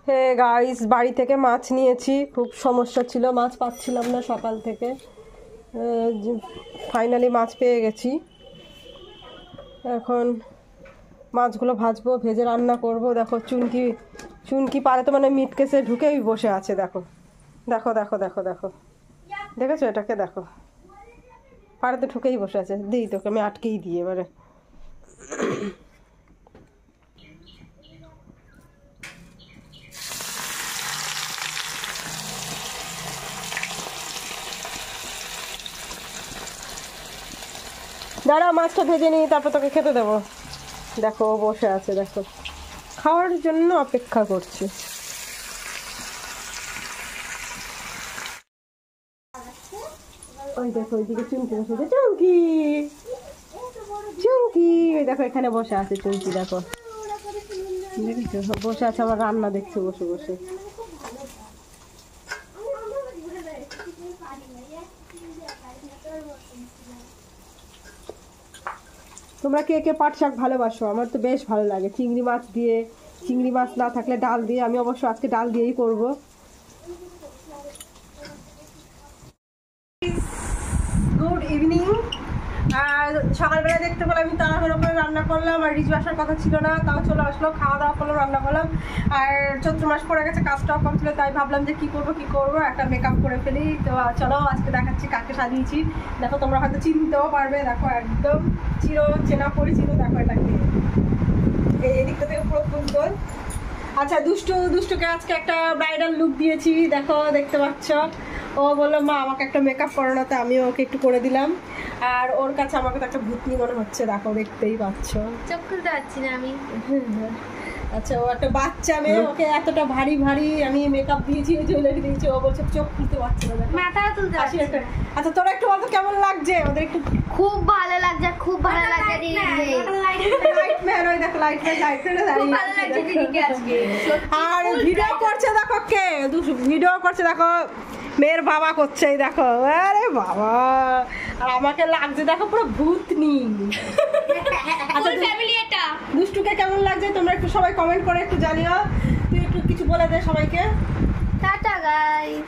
Hey guys, বাড়ি থেকে মাছ নিয়েছি, খুব সমস্যা ছিল, মাছ পাচ্ছিলাম না সকাল থেকে। ফাইনালি মাছ পেয়ে গেছি। এখন মাছগুলো ভাজবো, ভেজে রান্না করব। দেখো চুনকি চুনকি পারে তো মানে মিট কেসে ঢুকেই বসে আছে। দেখো দেখো দেখো দেখো দেখো, দেখেছো এটাকে? দেখো পাড়াতে ঢুকেই বসে আছে। দিই তোকে আমি আটকেই দিই এবারে। দাঁড়া, মাছটা ভেজে নিই, তারপর তোকে খেতে দেবো। দেখো বসে আছে, দেখো খাওয়ার জন্য অপেক্ষা করছে। ওই দেখো ওইদিকে চুমকি বসে আছে। চুমকি চুমকি ওই দেখো এখানে বসে আছে চুমকি। দেখো দেখেছো বসে আছে, আমার রান্না দেখছে বসে বসে। তোমরা কে কে পাট শাক ভালোবাসো? আমার তো বেশ ভালো লাগে চিংড়ি মাছ দিয়ে। চিংড়ি মাছ না থাকলে ডাল দিয়ে, আমি অবশ্য আজকে ডাল দিয়েই করবো। Good evening. সকালবেলা দেখতে পেলাম আমি তাড়াহুড়ো করে রান্না করলাম, আর রিজু আসার কথা ছিল না, তাও চলে আসলো। খাওয়া দাওয়া করলাম, রান্না করলাম। আর চৈত্র মাস পড়ে গেছে, কাজটাও কম ছিল, তাই ভাবলাম যে কি করবো একটা মেকআপ করে ফেলি। তো চলো আজকে দেখাচ্ছি কাকে সাজিয়েছি। দেখো তোমরা হয়তো চিনতেও পারবে। দেখো একদম চেনা পরিচিত। দেখো এটাকে, এই দিকটা থেকে পুরো সুন্দর। আচ্ছা, দুষ্টুকে আজকে একটা ব্রাইডাল লুক দিয়েছি। দেখো দেখতে পাচ্ছ, ও বললো মা আমাকে একটা মেকআপ করানো, তো আমিও ওকে একটু করে দিলাম। আর ওর কাছে আমাকে তো একটা ভূতনি মনে হচ্ছে। দেখো দেখতেই পাচ্ছ, চোখ খুলতে পারছি না আমি। আচ্ছা, ও একটা বাচ্চা মেয়ে, ওকে এতটা ভারী ভারী আমি মেকআপ দিয়েছি, জুয়েলারি দিয়েছি, ও বলছে চোখ খুলতে পারছে না। মাথা তুলতে পারছি না। আচ্ছা তোরা একটু বলতো কেমন লাগছে ওদের? একটু খুব ভালো লাগছে, খুব ভালো লাগছে দিদিকে। লাইটম্যান, ওই দেখো লাইটম্যান দাঁড়িয়ে ভালো লাগছে দিদিকে আজকে। আর ভিডিও করছে দেখো, কে ভিডিও করছে দেখো, মেয়ের বাবা করছে। এই দেখো, আরে বাবা, আর আমাকে লাগছে দেখো পুরো ভূতনি। আচ্ছা ফ্যামিলি এটা। দুষ্টুকে কেমন লাগছে তোমরা একটু সবাই কমেন্ট করে একটু জানিও। তুই একটু কিছু বলে দে সবাইকে। Tata guys.